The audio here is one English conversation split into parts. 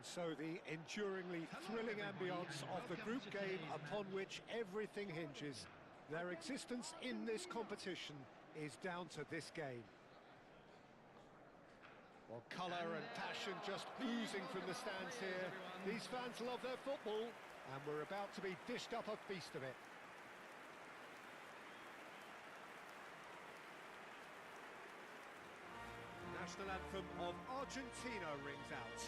And so the enduringly thrilling ambience of the group game upon which everything hinges. Their existence in this competition is down to this game. Well, colour and passion just oozing from the stands here. These fans love their football, and we're about to be dished up a feast of it. The national anthem of Argentina rings out.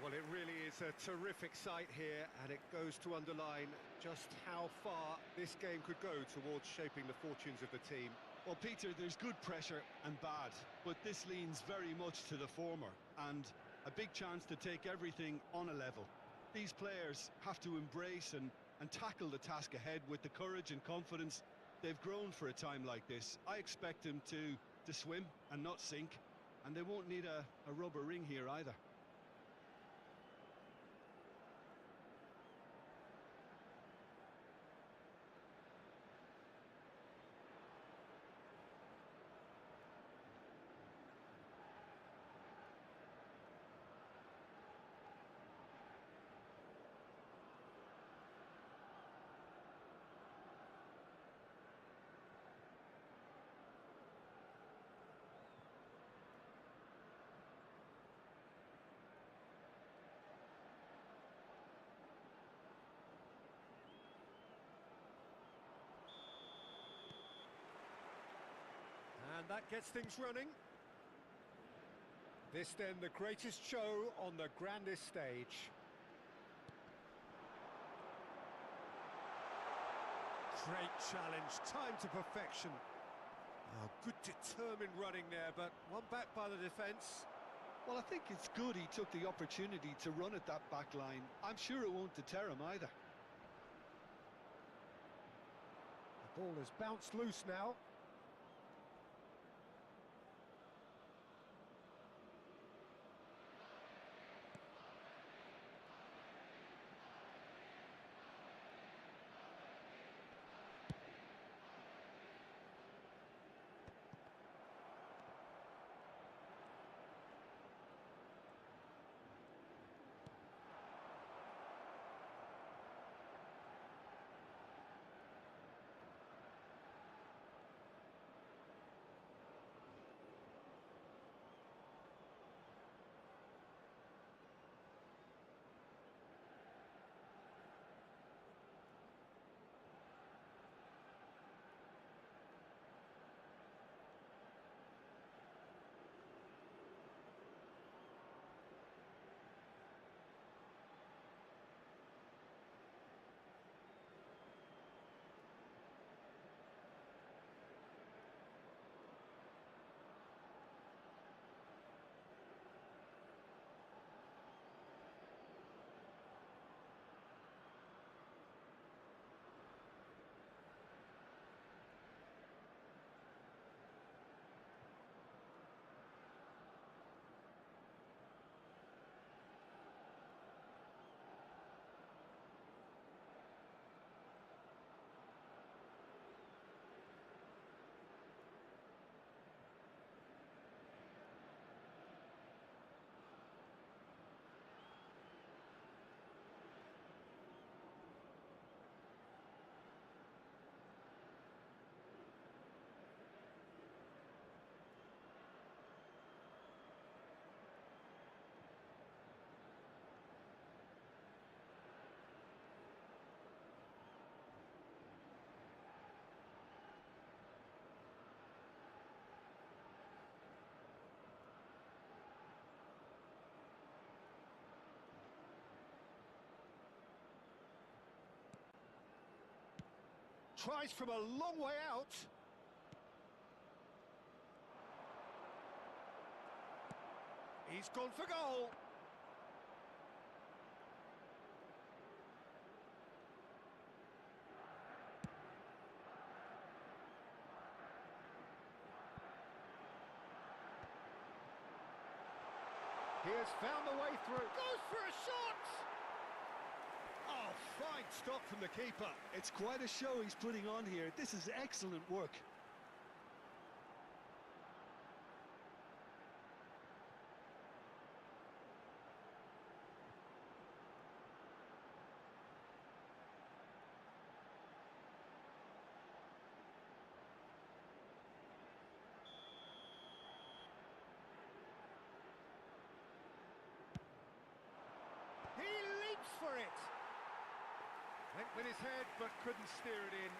Well, it really is a terrific sight here, and it goes to underline just how far this game could go towards shaping the fortunes of the team. Well, Peter, there's good pressure and bad, but this leans very much to the former, and a big chance to take everything on a level. These players have to embrace and tackle the task ahead with the courage and confidence they've grown for a time like this. I expect them to swim and not sink, and they won't need a rubber ring here either. And that gets things running. This then the greatest show on the grandest stage. Great challenge, time to perfection. Oh, good determined running there, but one back by the defence. Well, I think it's good he took the opportunity to run at that back line. I'm sure it won't deter him either. The ball has bounced loose now. Tries from a long way out. He's gone for goal. He has found the way through. Goes for a shot! Oh, fine stop from the keeper. It's quite a show he's putting on here. This is excellent work. He leaps for it. Went with his head, but couldn't steer it in.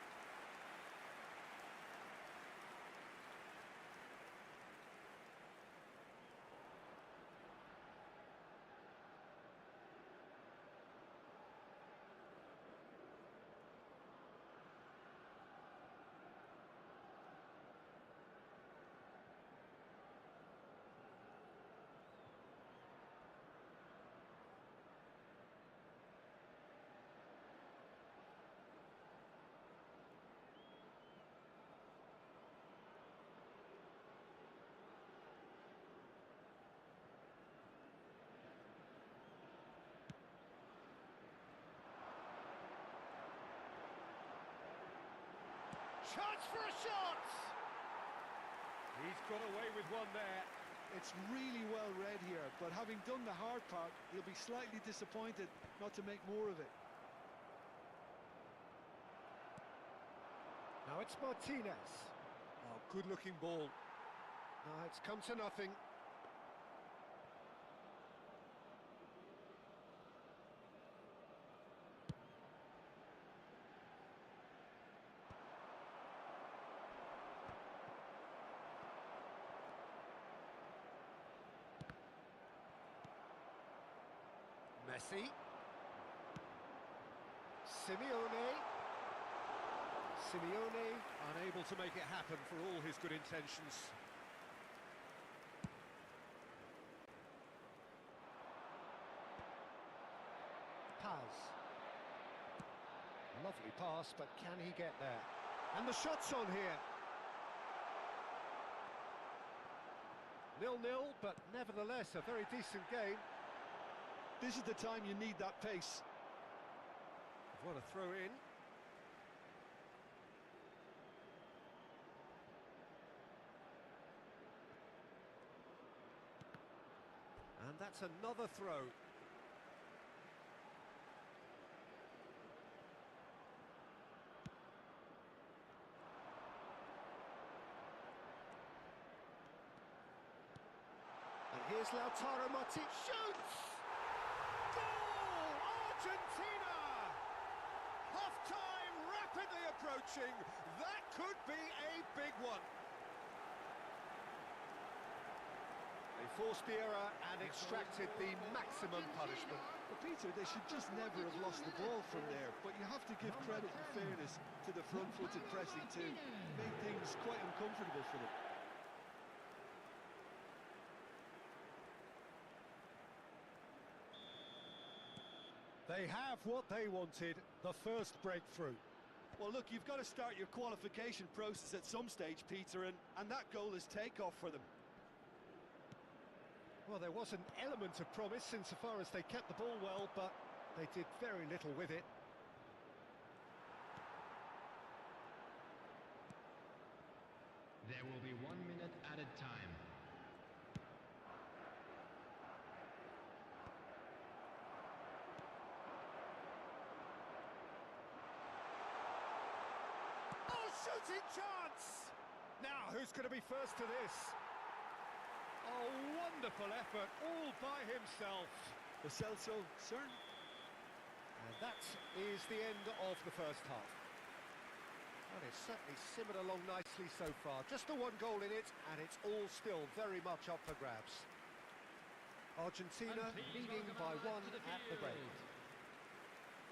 Chance for a shot! He's got away with one there. It's really well read here, but having done the hard part, he'll be slightly disappointed not to make more of it. Now it's Martinez. Oh, good-looking ball. No, it's come to nothing. Messi. Simeone unable to make it happen for all his good intentions. Paz. Lovely pass, but can he get there? And the shot's on here. 0-0, but nevertheless a very decent game. This is the time you need that pace. What a throw in. And that's another throw. And here's Lautaro Martinez. Shoots! Goal! Argentina! Half-time rapidly approaching. That could be a big one. They forced the error and extracted the maximum punishment. But Peter, they should just never have lost the ball from there, but you have to give credit and fairness to the front-footed pressing too. It made things quite uncomfortable for them. They have what they wanted, the first breakthrough. Well, look, you've got to start your qualification process at some stage, Peter, and that goal is takeoff for them. Well, there was an element of promise insofar as they kept the ball well, but they did very little with it. There will be 1 minute added time. Oh, shooting chance! Now, who's going to be first to this? Oh, wonderful effort, all by himself. Lo Celso, certain. And that is the end of the first half. Well, it's certainly simmered along nicely so far. Just the one goal in it, and it's all still very much up for grabs. Argentina leading by one at the break.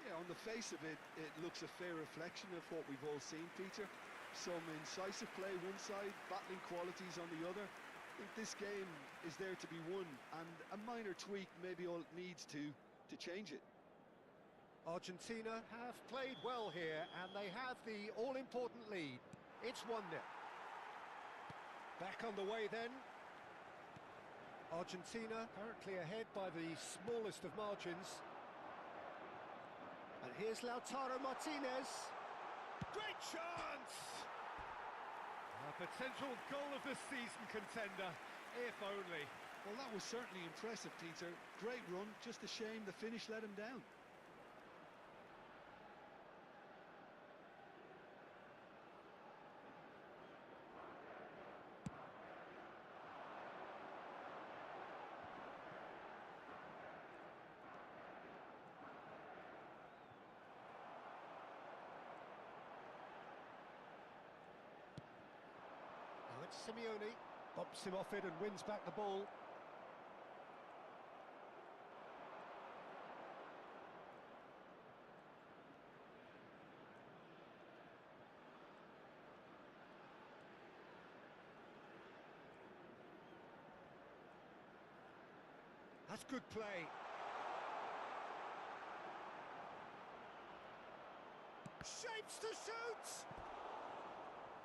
Yeah, on the face of it, it looks a fair reflection of what we've all seen, Peter. Some incisive play one side, battling qualities on the other. think this game is there to be won, and a minor tweak maybe all it needs to change it. Argentina have played well here, and they have the all-important lead. It's 1-0. Back on the way then. Argentina currently ahead by the smallest of margins. And here's Lautaro Martinez. Great chance! A potential goal of the season contender, if only. Well, that was certainly impressive, Peter. Great run, just a shame the finish let him down. Now it's Simeone, bumps him off it and wins back the ball. That's good play. Shapes to shoot!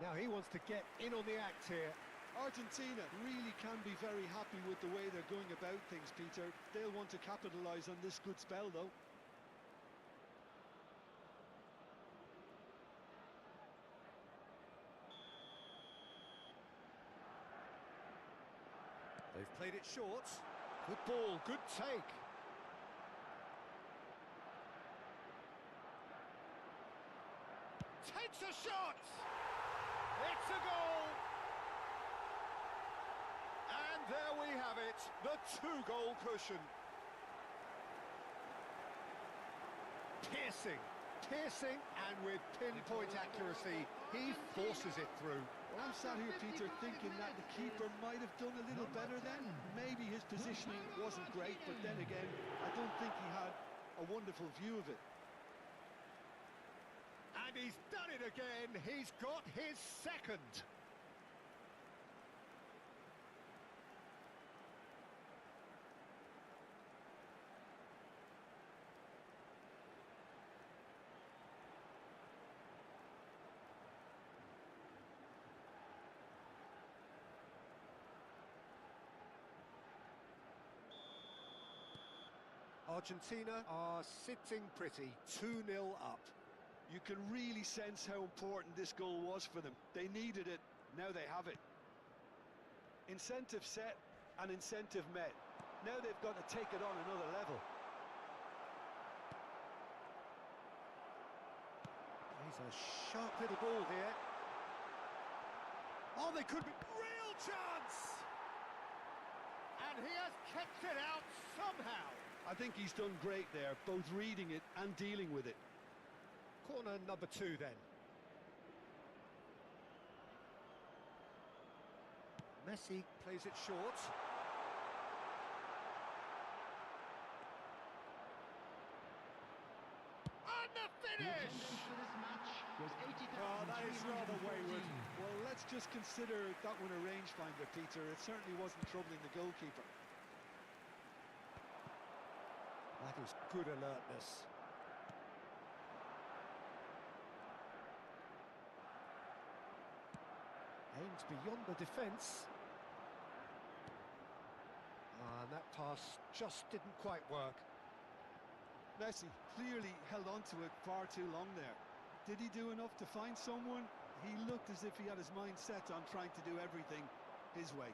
Now he wants to get in on the act here. Argentina really can be very happy with the way they're going about things, Peter. They'll want to capitalise on this good spell, though. They've played it short. Good ball, good take. Takes a shot! It's a goal! And there we have it, the two-goal cushion. Piercing, and with pinpoint accuracy, he forces it through. Well, I'm sat here, Peter, thinking that the keeper might have done a little better then. Maybe his positioning wasn't great, but then again, I don't think he had a wonderful view of it. And he's done it again. He's got his second. Argentina are sitting pretty, 2-0 up. You can really sense how important this goal was for them. They needed it, now they have it. Incentive set and incentive met. Now they've got to take it on another level. He's a sharp little ball here. Oh, they could be... Real chance! And he has kept it out somehow. I think he's done great there, both reading it and dealing with it. Corner number 2 then. Messi plays it short. And the finish! Oh, that is rather wayward. Well, let's just consider that one a rangefinder, Peter. It certainly wasn't troubling the goalkeeper. That is good alertness. Aims beyond the defence. And that pass just didn't quite work. Messi clearly held on to it far too long there. Did he do enough to find someone? He looked as if he had his mind set on trying to do everything his way.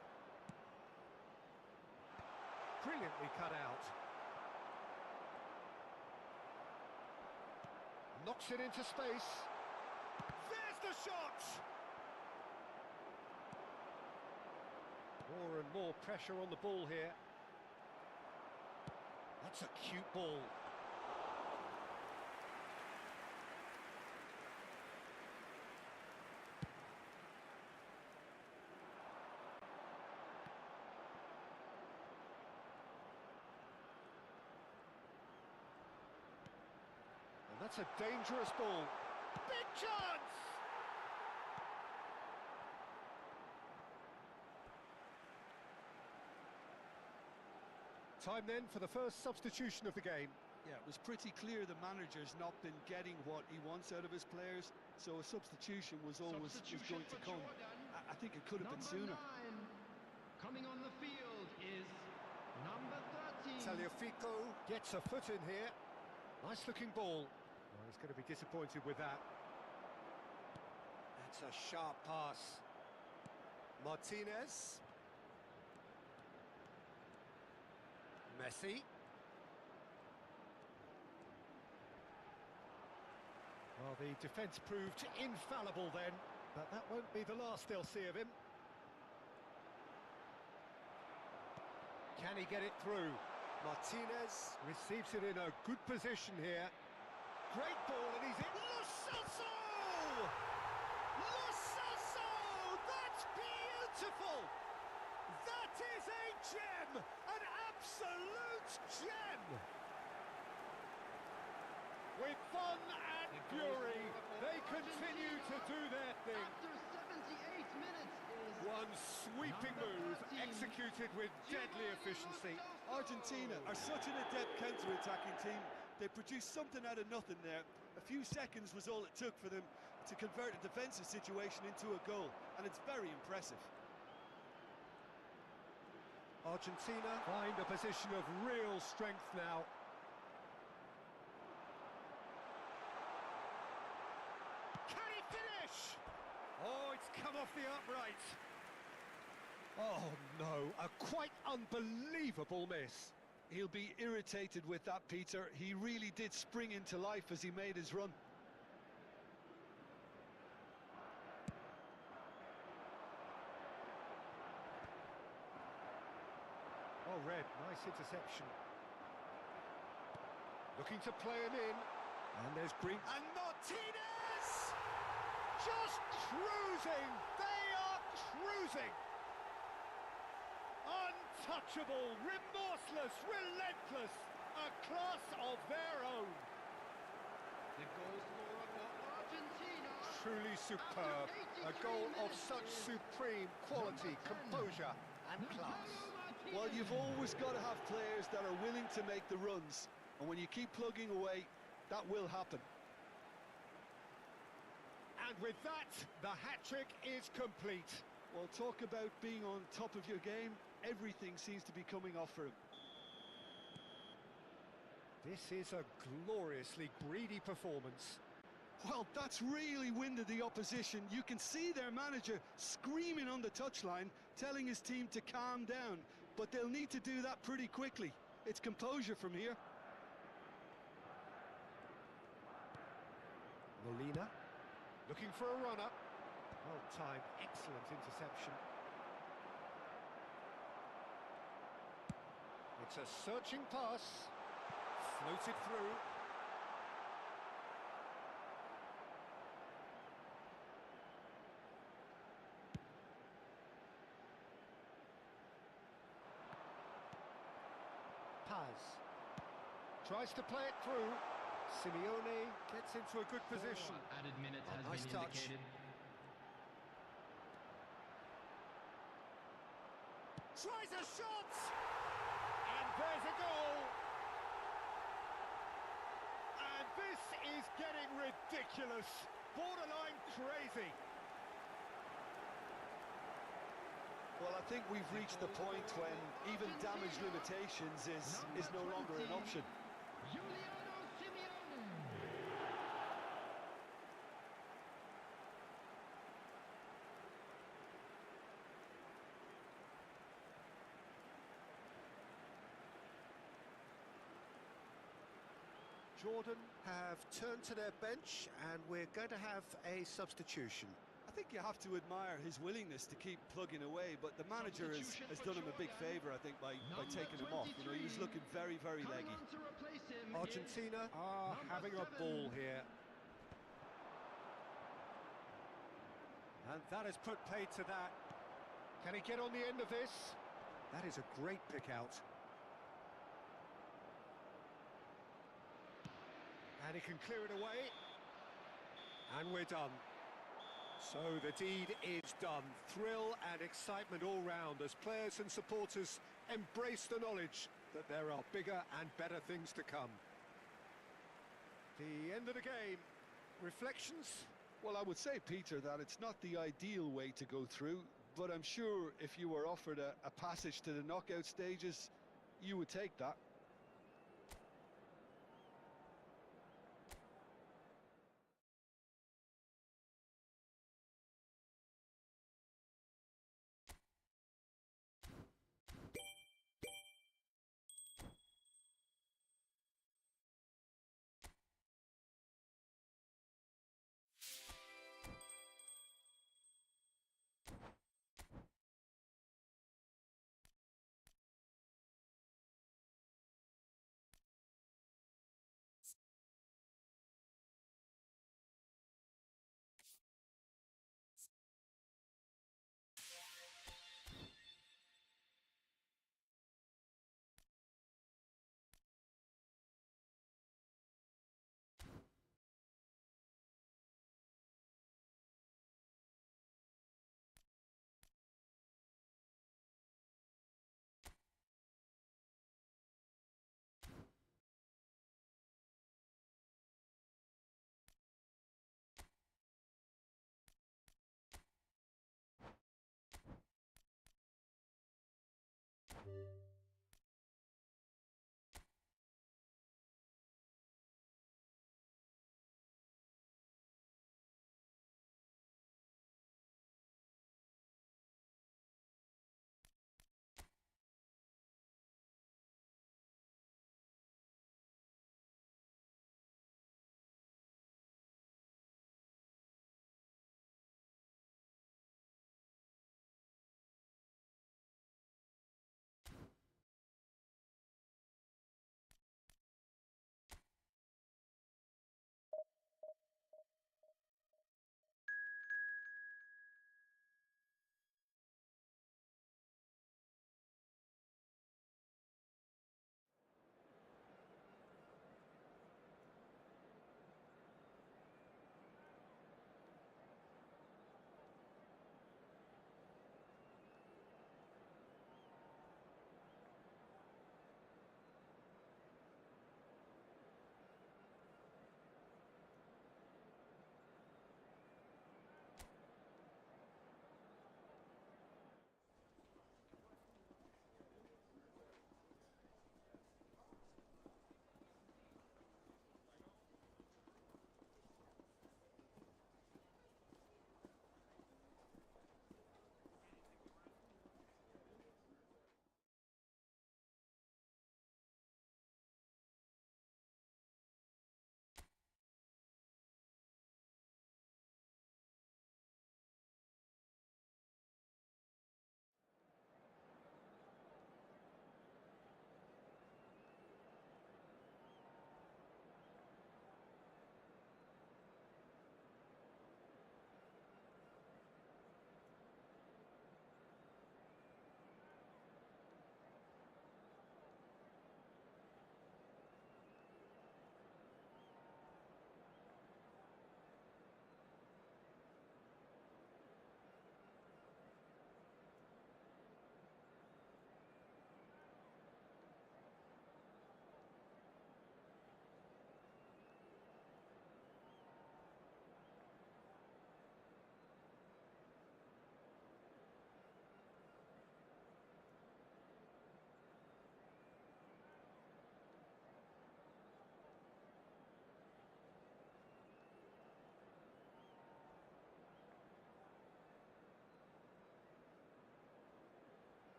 Brilliantly cut out. Knocks it into space. There's the shot! More and more pressure on the ball here. That's a cute ball. And that's a dangerous ball. Big chance! Time then for the first substitution of the game. Yeah, it was pretty clear the manager's not been getting what he wants out of his players, so a substitution was going to come. I think it could have been sooner. 9, coming on the field is number 13. Tagliafico gets a foot in here. Nice looking ball. Well, he's going to be disappointed with that. That's a sharp pass. Martinez. Messi. Well, the defence proved infallible then, but that won't be the last they'll see of him. Can he get it through? Martinez receives it in a good position here. Great ball, and he's in. Lo Celso! Lo Celso! That's beautiful! That is a gem! An absolute gem! With fun and fury, they continue to do their thing. After 78 minutes is One sweeping move, executed with deadly efficiency. Argentina are such an adept counter-attacking team. They produced something out of nothing there. A few seconds was all it took for them to convert a defensive situation into a goal, and it's very impressive. Argentina find a position of real strength now. Can he finish? Oh, it's come off the upright. Oh no, a quite unbelievable miss. He'll be irritated with that, Peter. He really did spring into life as he made his run. Oh, Red, nice interception. Looking to play him in. And there's Green. And Martinez! Just cruising! They are cruising! Untouchable, remorseless, relentless, a class of their own. the goal scorer for Argentina. Truly superb, a goal of such supreme quality, composure and class. Well, you've always got to have players that are willing to make the runs, and when you keep plugging away, that will happen. And with that, the hat-trick is complete. Well, talk about being on top of your game. Everything seems to be coming off for him. This is a gloriously greedy performance. Well, that's really winded the opposition. You can see their manager screaming on the touchline, telling his team to calm down, but they'll need to do that pretty quickly. It's composure from here. Molina, looking for a runner. Well timed, excellent interception. It's a searching pass, floated through. Paz tries to play it through. Simeone gets into a good position. Added minutes has Nice been touch. indicated. Tries a shot! And there's a goal! And this is getting ridiculous. Borderline crazy. Well, I think we've reached the point when even damage limitations is no longer an option. Juliano Simeone. Jordan have turned to their bench and we're going to have a substitution. I think you have to admire his willingness to keep plugging away, but the manager has done him a big favour, I think, by taking him off. You know, he was looking very, very Coming leggy. on to replace him Argentina are number having a 7. ball here. And that has put paid to that. Can he get on the end of this? That is a great pick out. And he can clear it away. And we're done. So the deed is done. Thrill and excitement all round as players and supporters embrace the knowledge that there are bigger and better things to come. The end of the game. Reflections? Well, I would say, Peter, that it's not the ideal way to go through, but I'm sure if you were offered a passage to the knockout stages, you would take that.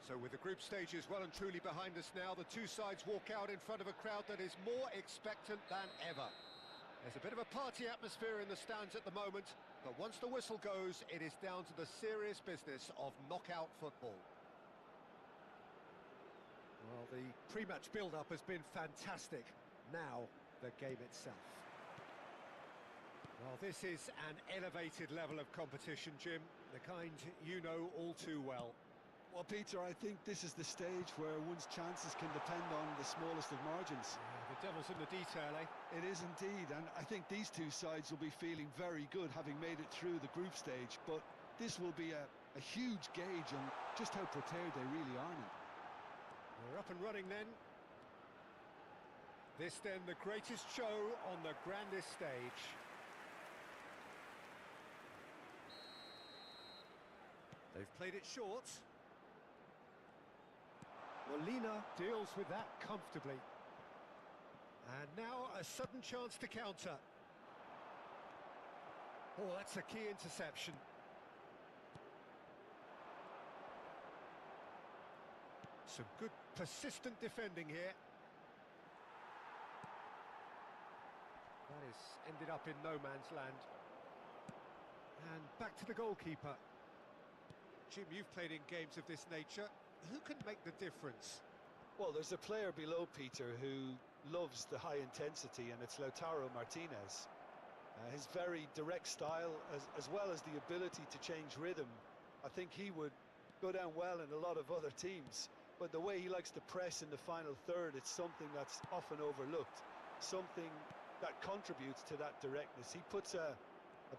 So with the group stages well and truly behind us now, the two sides walk out in front of a crowd that is more expectant than ever. There's a bit of a party atmosphere in the stands at the moment, but once the whistle goes, it is down to the serious business of knockout football. Well, the pre-match build-up has been fantastic. Now, the game itself. Well, this is an elevated level of competition, Jim, the kind you know all too well. Well, Peter, I think this is the stage where one's chances can depend on the smallest of margins. Yeah, the devil's in the detail, eh? It is indeed, and I think these two sides will be feeling very good having made it through the group stage, but this will be a huge gauge on just how prepared they really are now. We're up and running then. This then the greatest show on the grandest stage. They've played it short. Molina deals with that comfortably. And now a sudden chance to counter. Oh, that's a key interception. Some good persistent defending here. That is ended up in no man's land. And back to the goalkeeper. Jim, you've played in games of this nature. Who can make the difference? Well, there's a player below Peter who loves the high intensity, and it's Lautaro Martinez. His very direct style, as well as the ability to change rhythm, I think he would go down well in a lot of other teams. But the way he likes to press in the final third, it's something that's often overlooked, something that contributes to that directness. He puts a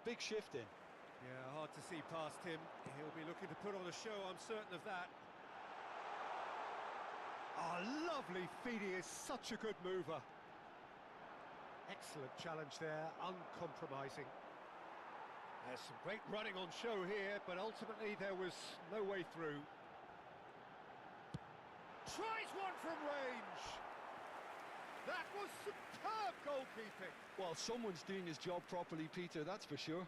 big shift in. Yeah, hard to see past him. He'll be looking to put on a show, I'm certain of that. Oh, lovely feed. He is such a good mover. Excellent challenge there, uncompromising. There's some great running on show here, but ultimately there was no way through. Tries one from range. That was superb goalkeeping. Well, someone's doing his job properly, Peter, that's for sure.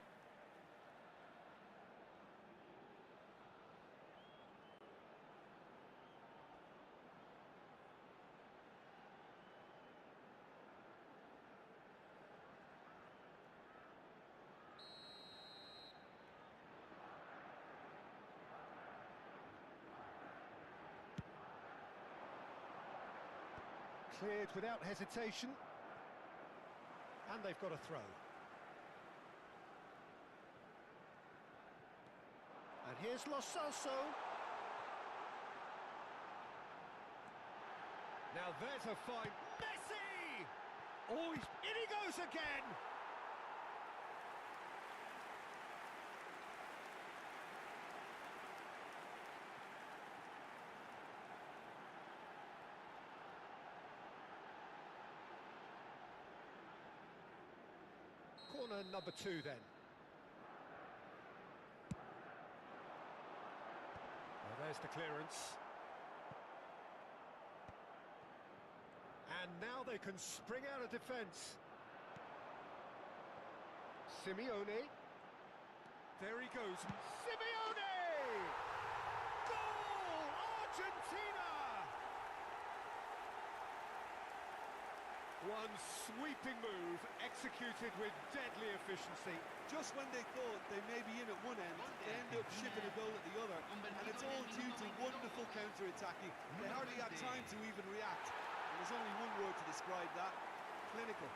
Cleared without hesitation. And they've got a throw. And here's Lo Celso. Now there's a fine Messi! Oh, in he goes again! Corner number 2 then. Well, there's the clearance. And now they can spring out of defence. Simeone. There he goes. Simeone! Goal! Argentina! One sweeping move, executed with deadly efficiency. Just when they thought they may be in at one end, they end up shipping a goal at the other. And it's all due to wonderful counter-attacking. They hardly had time to even react. And there's only one word to describe that: clinical.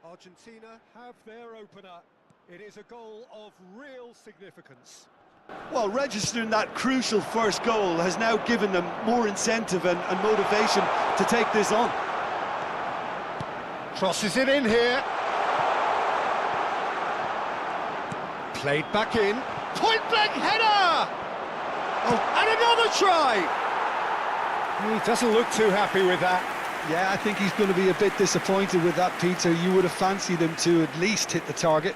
Argentina have their opener. It is a goal of real significance. Well, registering that crucial first goal has now given them more incentive and motivation to take this on. Crosses it in here. Played back in. Point blank header! Oh, and another try! He doesn't look too happy with that. Yeah, I think he's going to be a bit disappointed with that, Peter. You would have fancied him to at least hit the target.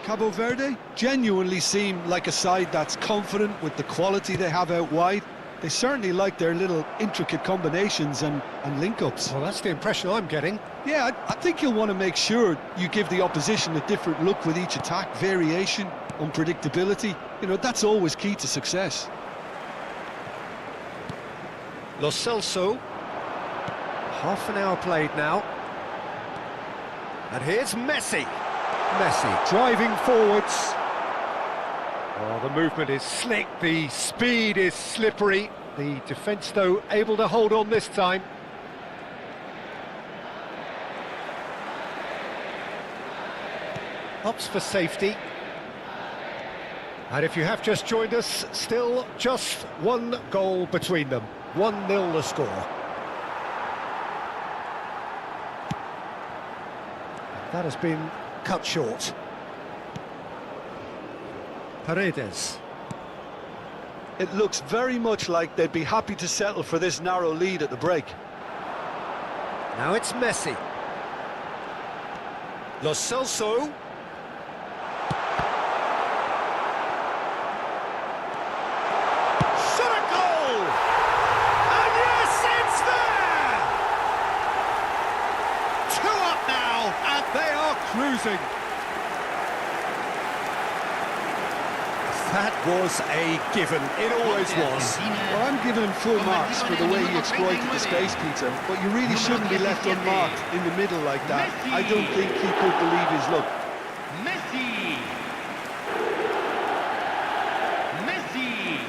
Cabo Verde genuinely seem like a side that's confident with the quality they have out wide. They certainly like their little intricate combinations and link-ups. Well, that's the impression I'm getting. Yeah, I think you'll want to make sure you give the opposition a different look with each attack. Variation, unpredictability, you know, that's always key to success. Lo Celso. Half an hour played now. And here's Messi. Messi driving forwards. Oh, the movement is slick, the speed is slippery. The defence, though, able to hold on this time. Opts for safety. And if you have just joined us, still just one goal between them. 1-0 the score. That has been cut short. Paredes. It looks very much like they'd be happy to settle for this narrow lead at the break. Now it's Messi. Lo Celso. Shot a goal! And yes, it's there! 2 up now, and they are cruising. That was a given. It always was. Well, I'm giving him full marks for the way he exploited the space, Peter, but you really shouldn't be left unmarked in the middle like that. I don't think he could believe his luck. Messi. Messi.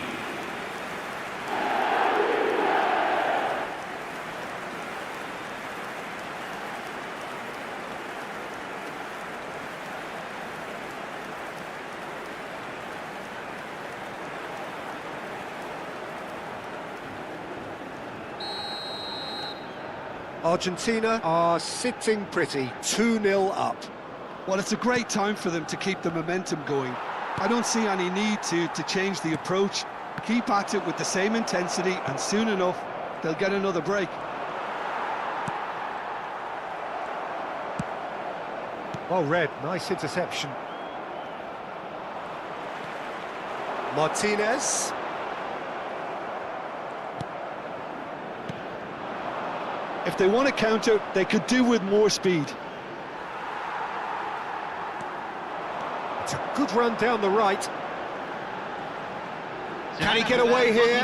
Argentina are sitting pretty, 2-0 up. Well, it's a great time for them to keep the momentum going. I don't see any need to change the approach. Keep at it with the same intensity, and soon enough, they'll get another break. Well read, nice interception. Martinez. If they want to counter, they could do with more speed. It's a good run down the right. Can he get away here?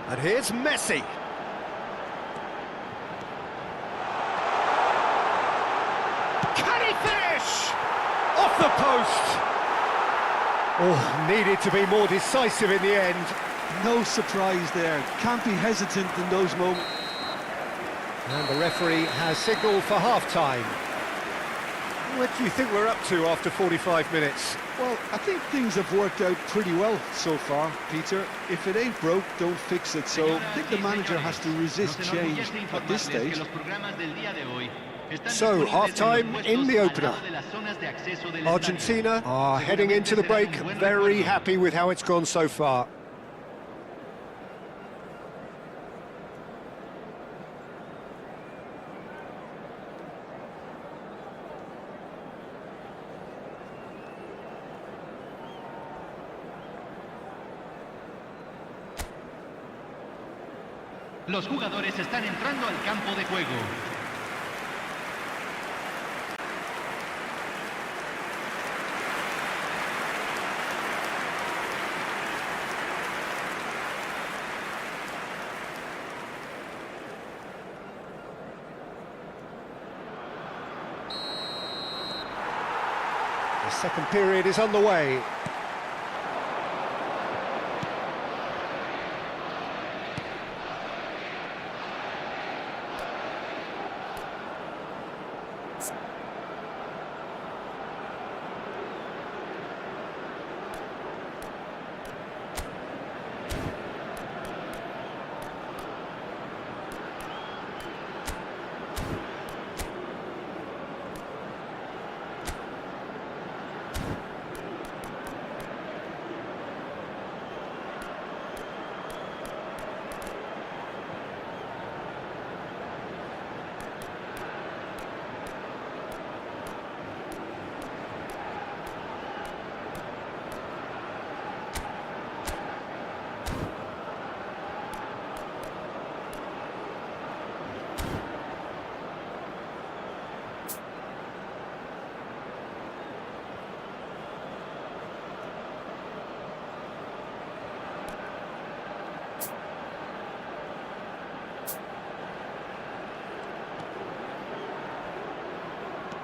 And here's Messi. Can he finish? Off the post. Oh, needed to be more decisive in the end. No surprise there. Can't be hesitant in those moments. And the referee has signalled for half-time. What do you think we're up to after 45 minutes? Well, I think things have worked out pretty well so far, Peter. If it ain't broke, don't fix it. So I think the manager has to resist change at this stage. So, half-time in the opener. Argentina are heading into the break very happy with how it's gone so far. Los jugadores están entrando al campo de juego. The second period is underway.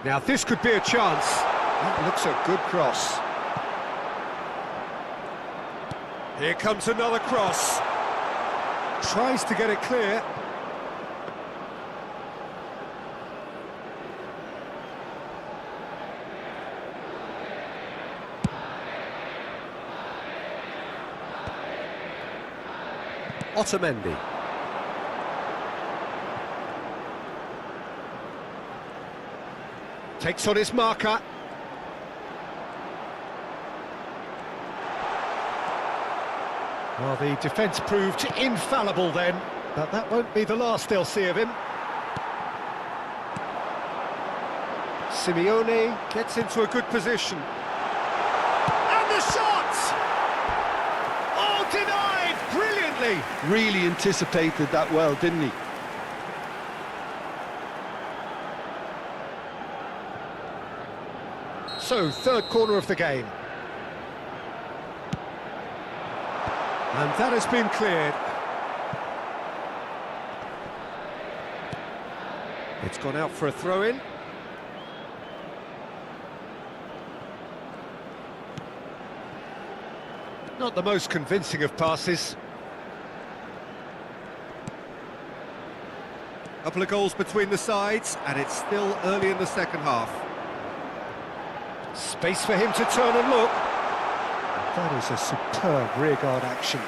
Now this could be a chance. That looks a good cross. Here comes another cross. Tries to get it clear. Otamendi. Takes on his marker. Well, the defence proved infallible then, but that won't be the last they'll see of him. Simeone gets into a good position. And the shot! Oh, denied brilliantly! Really anticipated that well, didn't he? So, third corner of the game. And that has been cleared. It's gone out for a throw-in. Not the most convincing of passes. Couple of goals between the sides, and it's still early in the second half. Space for him to turn and look. That is a superb rearguard action.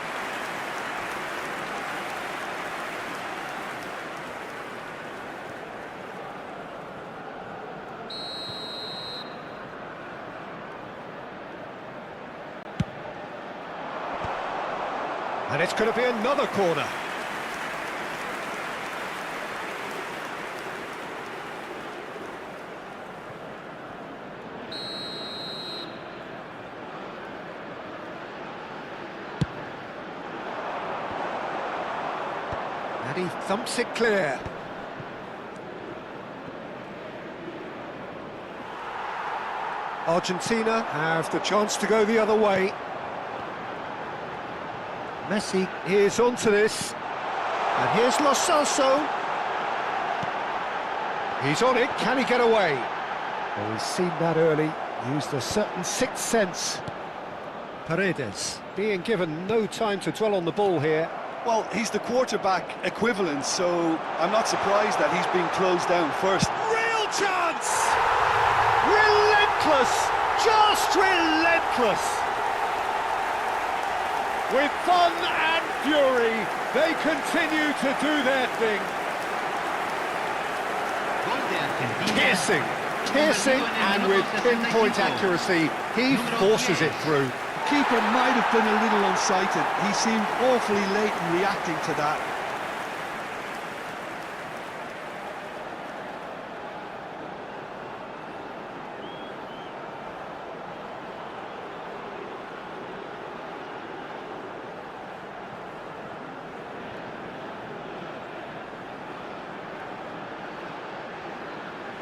And it's going to be another corner. And he thumps it clear. Argentina have the chance to go the other way. Messi is onto this. And here's Lo Celso. He's on it, can he get away? Well, he's seen that early, used a certain sixth sense. Paredes being given no time to dwell on the ball here. Well, he's the quarterback equivalent, so I'm not surprised that he's being closed down first. Real chance! Relentless! Just relentless! With fun and fury, they continue to do their thing. Piercing, and with pinpoint accuracy, he forces it through. The keeper might have been a little unsighted. He seemed awfully late in reacting to that.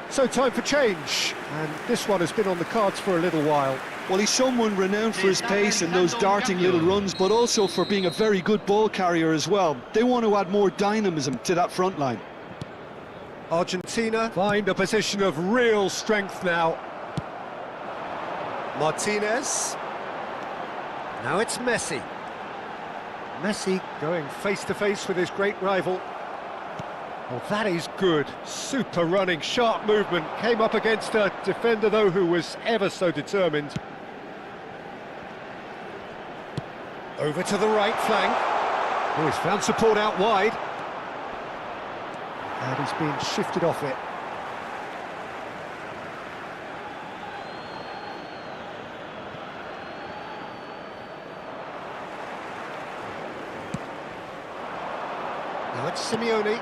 So time for change, and this one has been on the cards for a little while. Well, he's someone renowned for his pace and those darting little runs, but also for being a very good ball carrier as well. They want to add more dynamism to that front line. Argentina find a position of real strength now. Martinez. Now it's Messi. Messi going face-to-face with his great rival. Well, that is good. Super running, sharp movement. Came up against a defender, though, who was ever so determined. Over to the right flank. Oh, he's found support out wide. And he's been shifted off it. Now it's Simeone.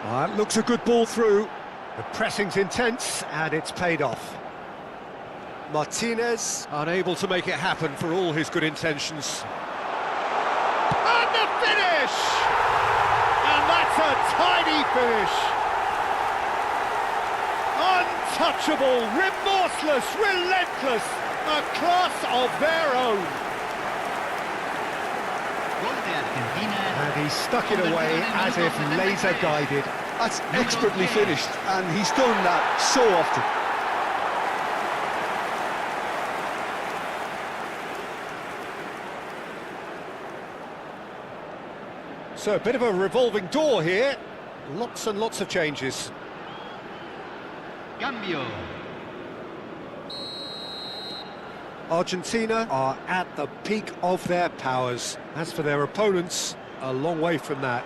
That looks a good ball through. The pressing's intense, and it's paid off. Martinez unable to make it happen for all his good intentions. And the finish! And that's a tidy finish. Untouchable, remorseless, relentless, a class of their own. And he stuck it away as if laser guided. That's expertly finished, and he's done that so often. So a bit of a revolving door here. Lots and lots of changes. Cambio. Argentina are at the peak of their powers. As for their opponents, a long way from that.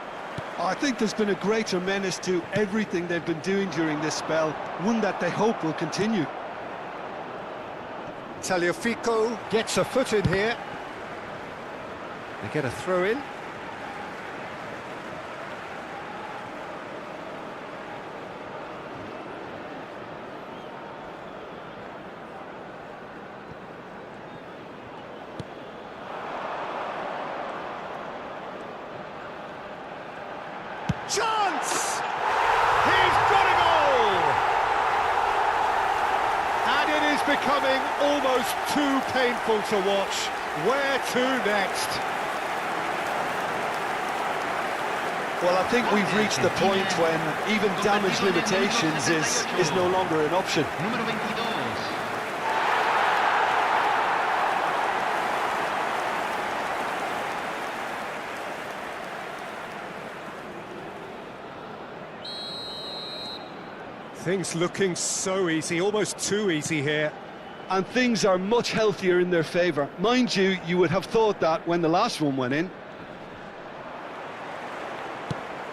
I think there's been a greater menace to everything they've been doing during this spell, one that they hope will continue. Tagliafico gets a foot in here. They get a throw in. Chance! He's got a goal! And it is becoming almost too painful to watch. Where to next? Well, I think we've reached the point when even damage limitations is no longer an option. Número 22. Things looking so easy, almost too easy here. And things are much healthier in their favour. Mind you, you would have thought that when the last one went in.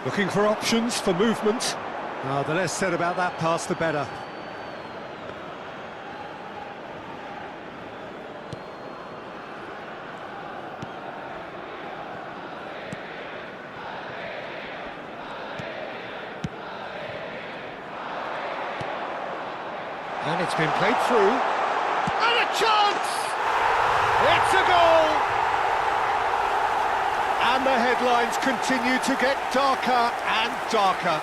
Looking for options for movement. The less said about that pass, the better. And it's been played through. And a chance! It's a goal! And the headlines continue to get darker and darker.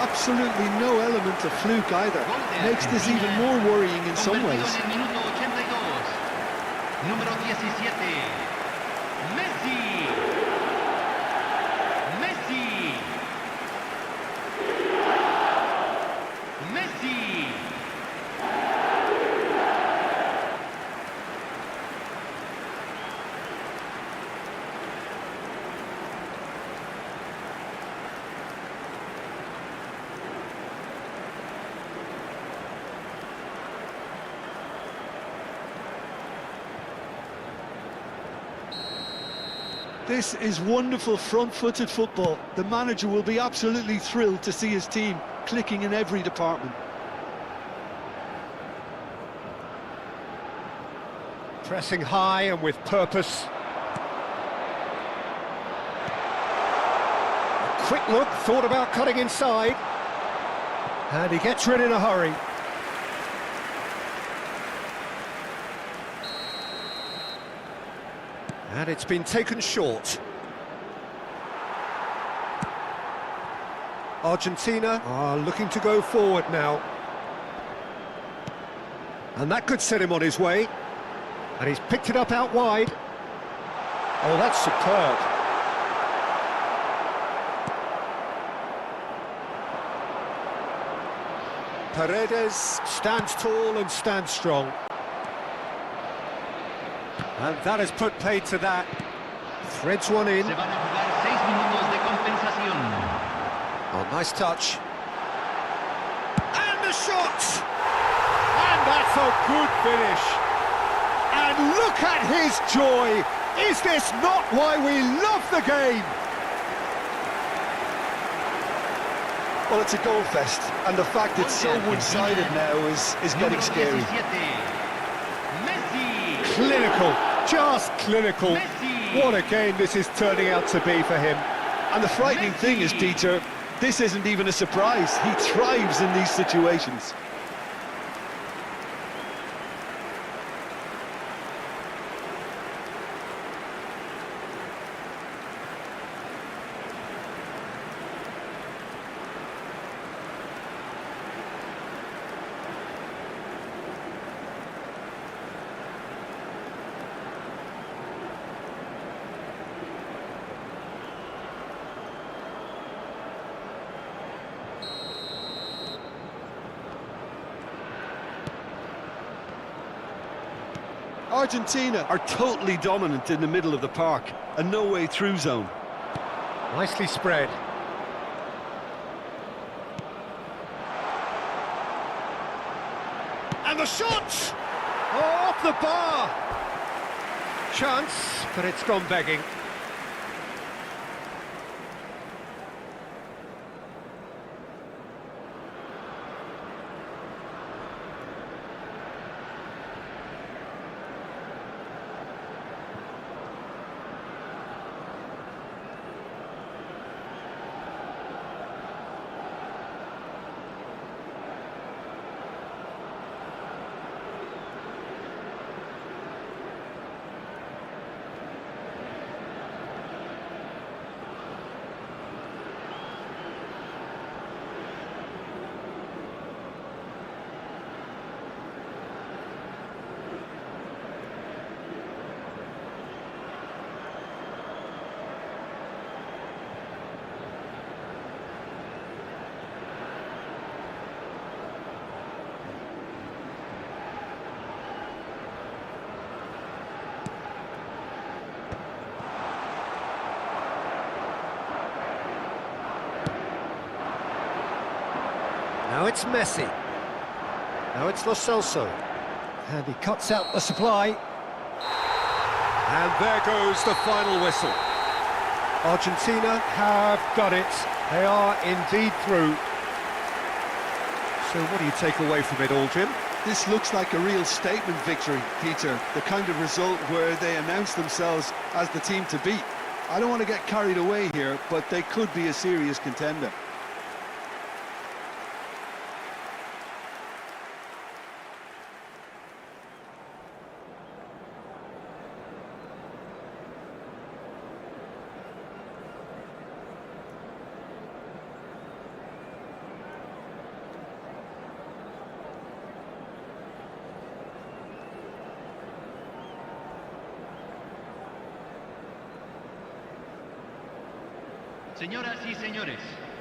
Absolutely no element of fluke either. Makes this even more worrying in some ways. Convertido en el minuto 82. Número 17. Messi. Messi. Messi. This is wonderful front-footed football. The manager will be absolutely thrilled to see his team clicking in every department. Pressing high and with purpose. A quick look, thought about cutting inside. And he gets rid in a hurry. And it's been taken short. Argentina are looking to go forward now. And that could set him on his way. And he's picked it up out wide. Oh, that's superb. Paredes stands tall and stands strong. And that has put paid to that. Threads one in. Se van a jugar 6 minutos de compensación. Oh, nice touch. And the shot! And that's a good finish. And look at his joy. Is this not why we love the game? Well, it's a goal fest, and the fact it's so one-sided now is getting scary. Messi. Clinical, just clinical. Messi. What a game this is turning out to be for him. And the frightening thing is, Peter, this isn't even a surprise. He thrives in these situations. Argentina are totally dominant in the middle of the park, a no-way through zone. Nicely spread. And the shot! Oh, off the bar! Chance, but it's gone begging. Now it's Messi. Now it's Lo Celso. And he cuts out the supply. And there goes the final whistle. Argentina have got it. They are indeed through. So what do you take away from it all, Jim? This looks like a real statement victory, Peter. The kind of result where they announce themselves as the team to beat. I don't want to get carried away here, but they could be a serious contender. Señoras y señores,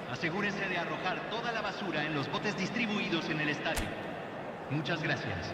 asegúrense de arrojar toda la basura en los botes distribuidos en el estadio. Muchas gracias.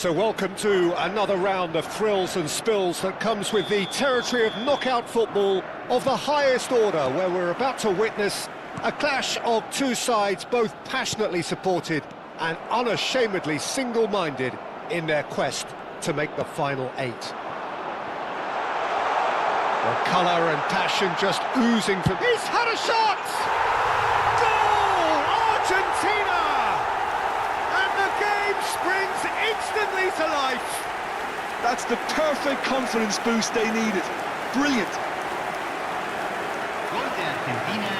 So welcome to another round of thrills and spills that comes with the territory of knockout football of the highest order, where we're about to witness a clash of two sides both passionately supported and unashamedly single-minded in their quest to make the final eight. The colour and passion just oozing from... He's had a shot! Goal! Argentina! And the game springs instantly to life. That's the perfect confidence boost they needed. Brilliant. Gol de Argentina.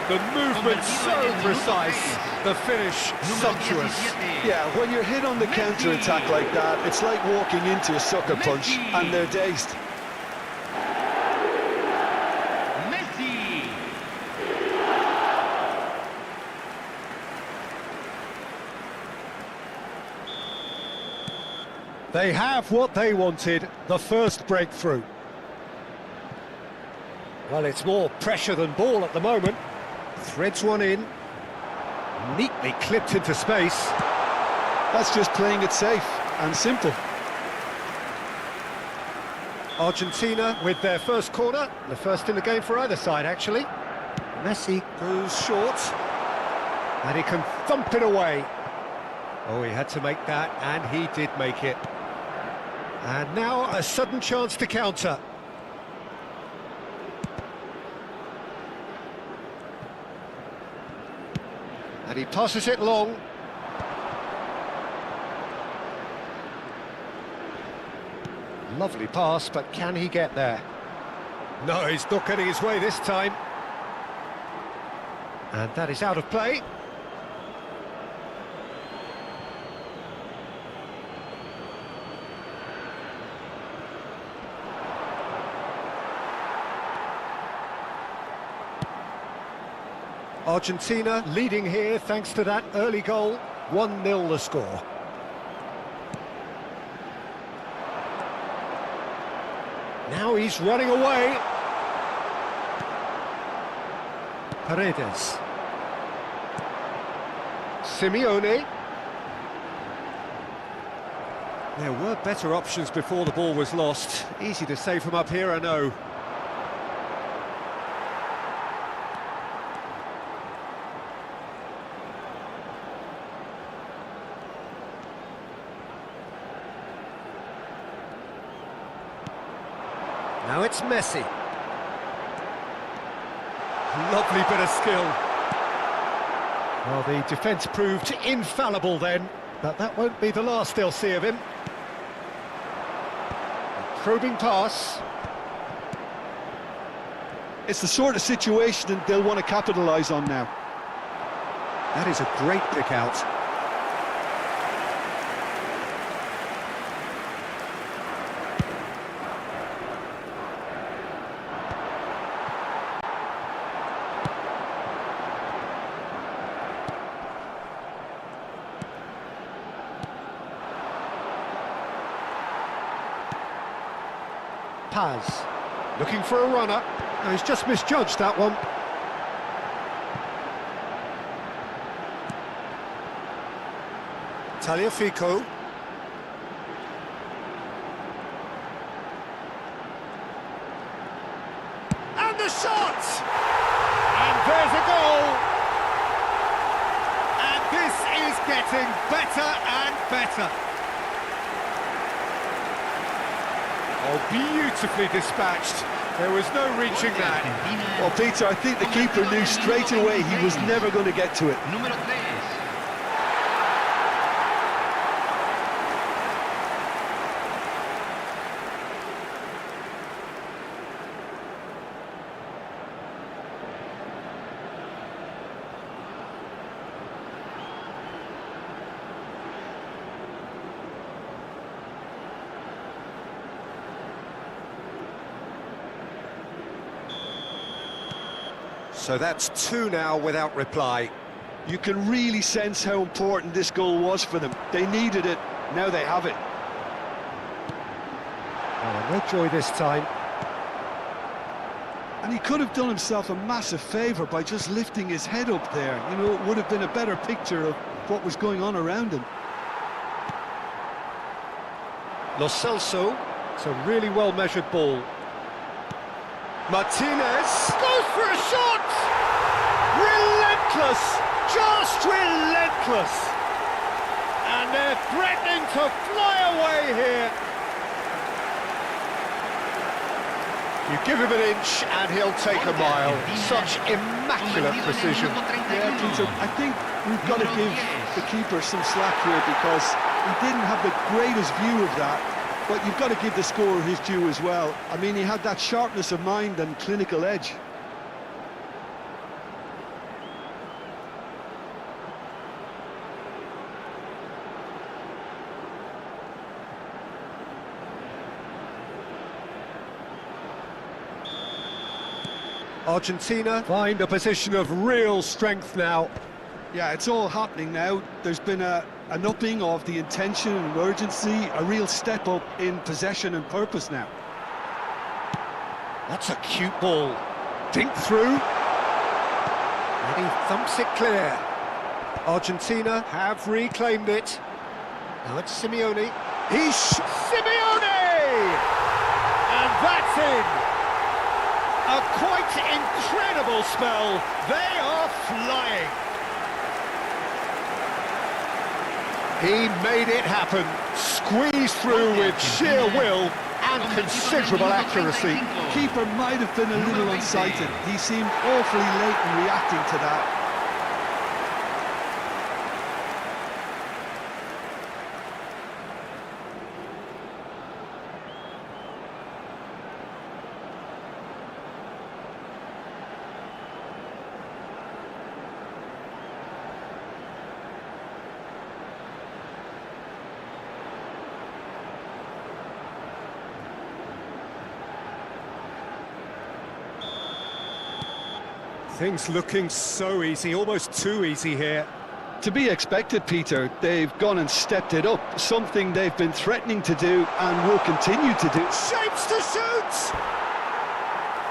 The movement so precise, the finish sumptuous. Yeah, when you're hit on the counter-attack like that, it's like walking into a sucker punch, and they're dazed. They have what they wanted, the first breakthrough. Well, it's more pressure than ball at the moment. Threads one in, neatly clipped into space. That's just playing it safe and simple. Argentina with their first corner, the first in the game for either side, actually. Messi goes short, and he can thump it away. Oh, he had to make that, and he did make it. And now a sudden chance to counter. And he passes it long. Lovely pass, but can he get there? No, he's not getting his way this time. And that is out of play. Argentina leading here thanks to that early goal. 1-0 the score. Now he's running away. Paredes. Simeone. There were better options before the ball was lost. Easy to say from up here, I know. Now it's Messi. Lovely bit of skill. Well, the defence proved infallible then, but that won't be the last they'll see of him. A probing pass. It's the sort of situation that they'll want to capitalise on now. That is a great pick out. Paz, looking for a runner. No, he's just misjudged that one. Tagliafico. And the shot! And there's a goal! And this is getting better and better. Oh, beautifully dispatched. There was no reaching that. Well, Peter, I think the keeper knew straight away he was never going to get to it. Número 3. So that's two now without reply. You can really sense how important this goal was for them. They needed it, now they have it. Oh, no joy this time. And he could have done himself a massive favour by just lifting his head up there. You know, it would have been a better picture of what was going on around him. Lo Celso, it's a really well-measured ball. Martinez goes for a shot! Relentless! Just relentless! And they're threatening to fly away here. You give him an inch and he'll take a mile. Such immaculate precision. Yeah, Peter, I think we've got to give the keeper some slack here because he didn't have the greatest view of that, but you've got to give the scorer his due as well. I mean, he had that sharpness of mind and clinical edge. Argentina find a position of real strength now. Yeah, it's all happening now. There's been an upping of the intention and urgency, a real step up in possession and purpose now. That's a cute ball. Dink through. And he thumps it clear. Argentina have reclaimed it. Now it's Simeone. Simeone! And that's in. A quite incredible spell. They are flying. He made it happen. Squeezed through with sheer will and considerable accuracy. Keeper might have been a little unsighted. He seemed awfully late in reacting to that. Things looking so easy, almost too easy here. To be expected, Peter. They've gone and stepped it up, something they've been threatening to do and will continue to do. Shapes to shoot!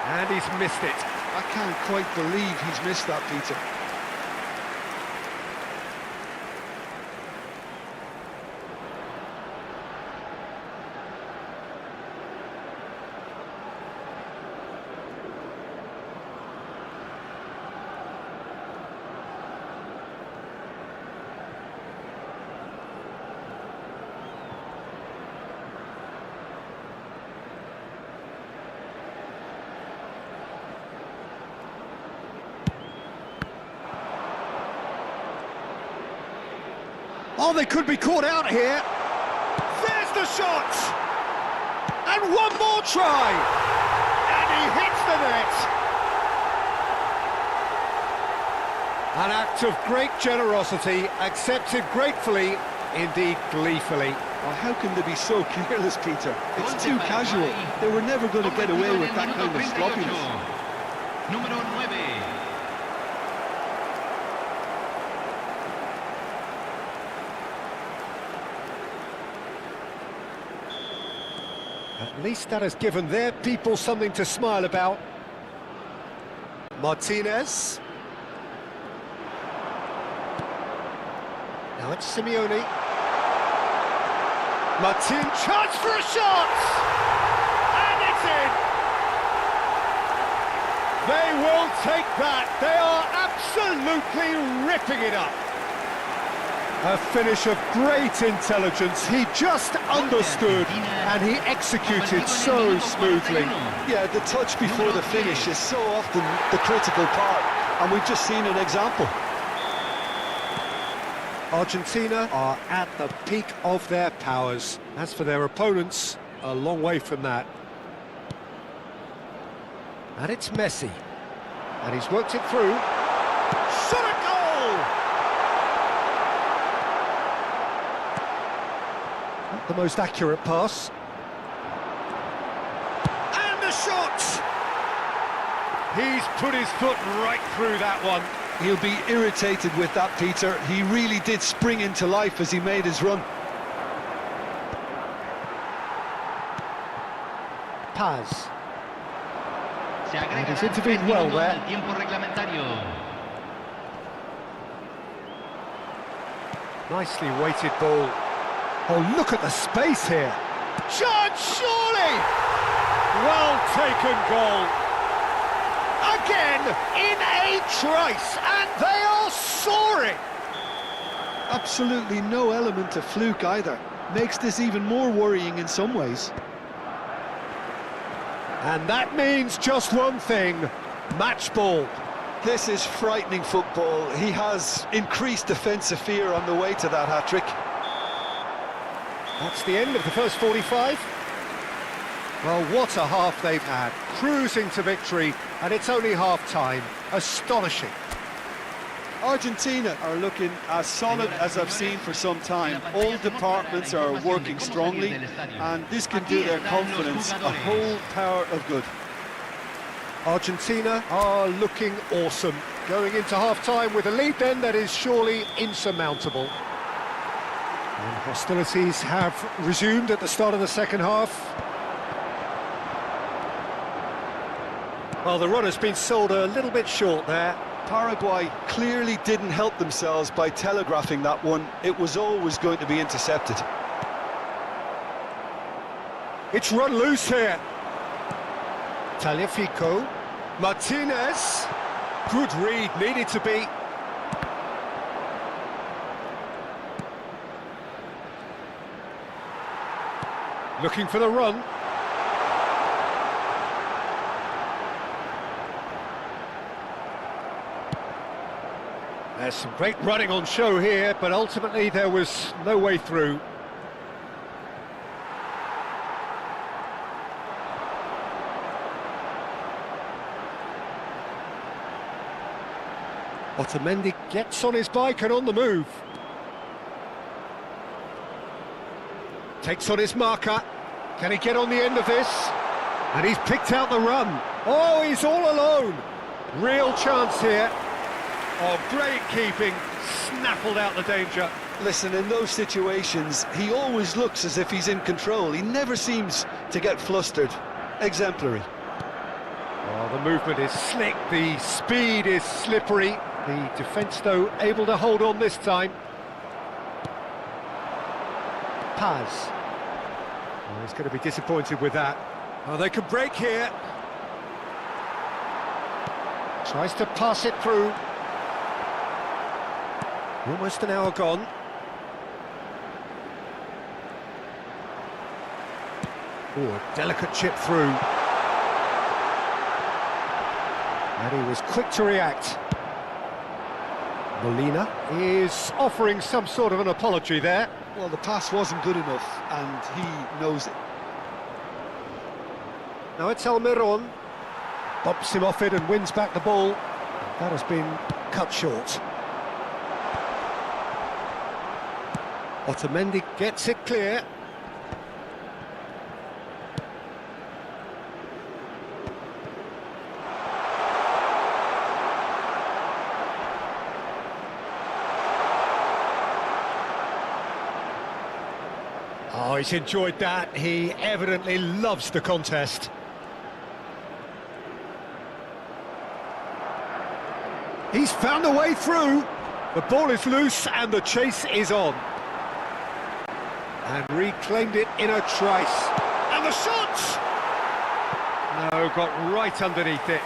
And he's missed it. I can't quite believe he's missed that, Peter. Oh, they could be caught out here. There's the shot! And one more try! And he hits the net! An act of great generosity, accepted gratefully, indeed gleefully. Well, how can they be so careless, Peter? It's too casual. They were never going to get away with that kind of sloppiness. Número 9. At least that has given their people something to smile about. Martinez. Now it's Simeone. Chance for a shot! And it's in! They will take that. They are absolutely ripping it up. A finish of great intelligence. He just understood and he executed so smoothly. Yeah, the touch before the finish is so often the critical part, and we've just seen an example. Argentina are at the peak of their powers. As for their opponents, a long way from that. And it's Messi. And he's worked it through. Shot a goal! Not the most accurate pass. And the shot! He's put his foot right through that one. He'll be irritated with that, Peter. He really did spring into life as he made his run. Paz. And he's intervened well there. Nicely weighted ball. Oh, look at the space here. Chance, surely! Well taken goal. Again, in a trice, and they are soaring! Absolutely no element of fluke either. Makes this even more worrying in some ways. And that means just one thing, match ball. This is frightening football. He has increased defensive fear on the way to that hat-trick. That's the end of the first 45. Well, what a half they've had. Cruising to victory, and it's only half-time. Astonishing. Argentina are looking as solid as I've seen for some time. All departments are working strongly, and this can do their confidence a whole power of good. Argentina are looking awesome. Going into half-time with a lead then that is surely insurmountable. And hostilities have resumed at the start of the second half. Well, the run has been sold a little bit short there. Paraguay clearly didn't help themselves by telegraphing that one. It was always going to be intercepted. It's run loose here. Taliafico. Martinez. Good read, needed to be. Looking for the run. There's some great running on show here, but ultimately there was no way through. Otamendi gets on his bike and on the move. Takes on his marker. Can he get on the end of this? And he's picked out the run. Oh, he's all alone. Real chance here. Oh, great keeping. Snaffled out the danger. Listen, in those situations, he always looks as if he's in control. He never seems to get flustered. Exemplary. Oh, the movement is slick. The speed is slippery. The defence, though, able to hold on this time. Paz. Oh, he's going to be disappointed with that. Oh, they could break here. Tries to pass it through. Almost an hour gone. Oh, a delicate chip through. And he was quick to react. Molina is offering some sort of an apology there. Well, the pass wasn't good enough, and he knows it. Now it's Almiron. Bumps him off it and wins back the ball. That has been cut short. Otamendi gets it clear. Oh, he's enjoyed that. He evidently loves the contest. He's found a way through. The ball is loose and the chase is on. And reclaimed it in a trice. And the shot! No, got right underneath it.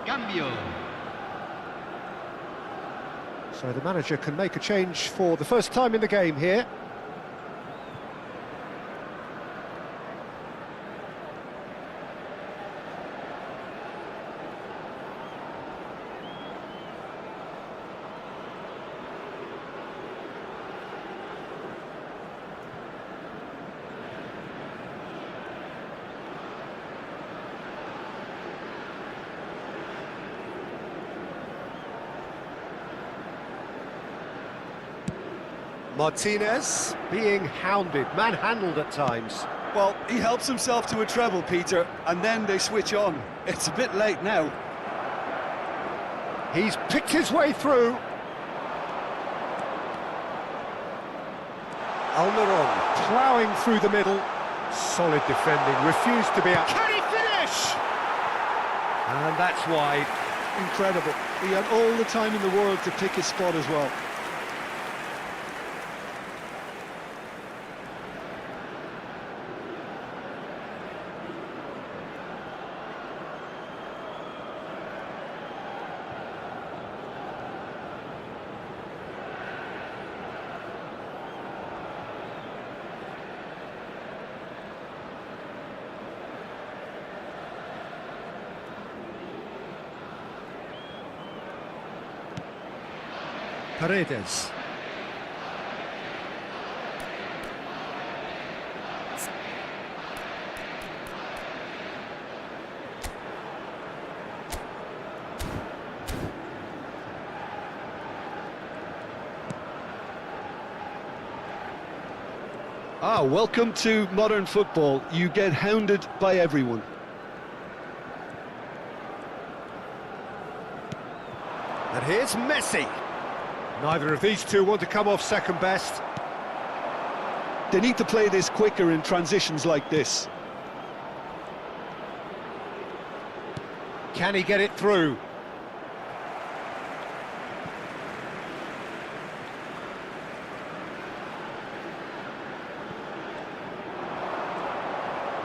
Cambio. So the manager can make a change for the first time in the game here. Martinez being hounded, manhandled at times. Well, he helps himself to a treble, Peter, and then they switch on. It's a bit late now. He's picked his way through. Almiron ploughing through the middle. Solid defending, refused to be out. Can he finish? And that's wide. Incredible. He had all the time in the world to pick his spot as well. Paredes. Welcome to modern football. You get hounded by everyone. And here's Messi. Neither of these two want to come off second best. They need to play this quicker in transitions like this. Can he get it through?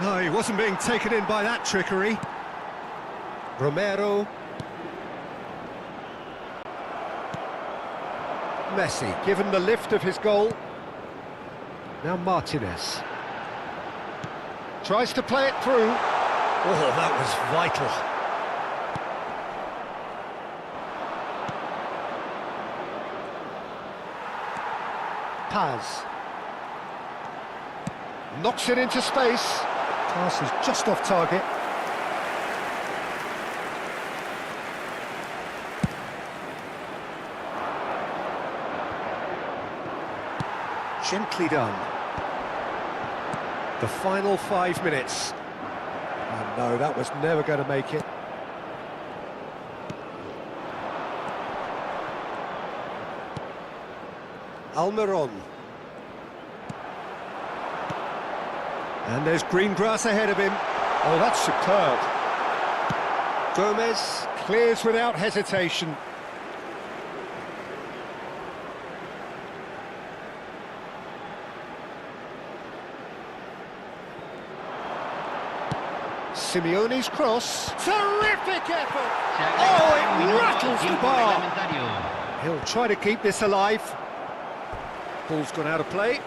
No, he wasn't being taken in by that trickery. Romero. Messi, given the lift of his goal. Now Martinez. Tries to play it through. Oh, that was vital. Paz. Knocks it into space. Pass is just off target. Gently done. The final 5 minutes. Oh no, that was never going to make it. Almiron. And there's green grass ahead of him. Oh, that's superb. Gomez clears without hesitation. Simeone's cross. Terrific effort! Oh, it rattles the bar. He'll try to keep this alive. Ball's gone out of play.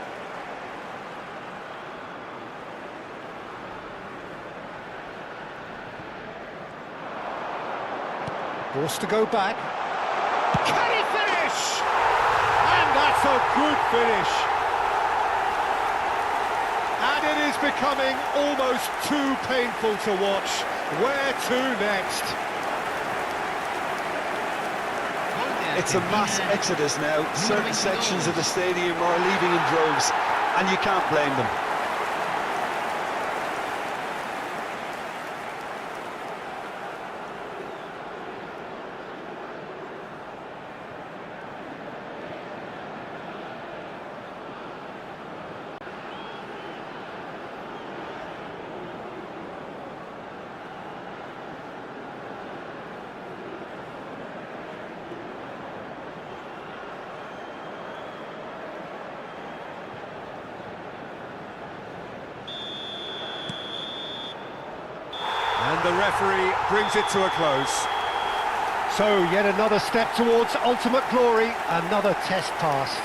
Forced to go back. Can he finish? And that's a good finish. And it is becoming almost too painful to watch. Where to next? It's a mass exodus now. Certain sections of the stadium are leaving in droves, and you can't blame them. And the referee brings it to a close. So, yet another step towards ultimate glory, another test passed.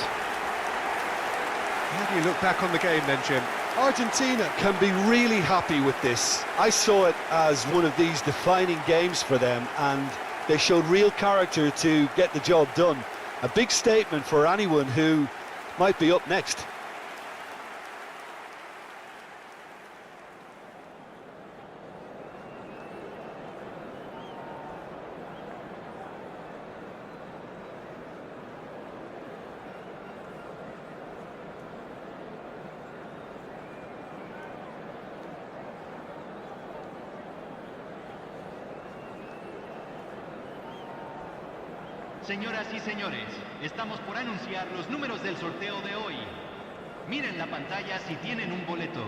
How do you look back on the game then, Jim? Argentina can be really happy with this. I saw it as one of these defining games for them, and they showed real character to get the job done. A big statement for anyone who might be up next. Señoras y señores, estamos por anunciar los números del sorteo de hoy. Miren la pantalla si tienen un boleto.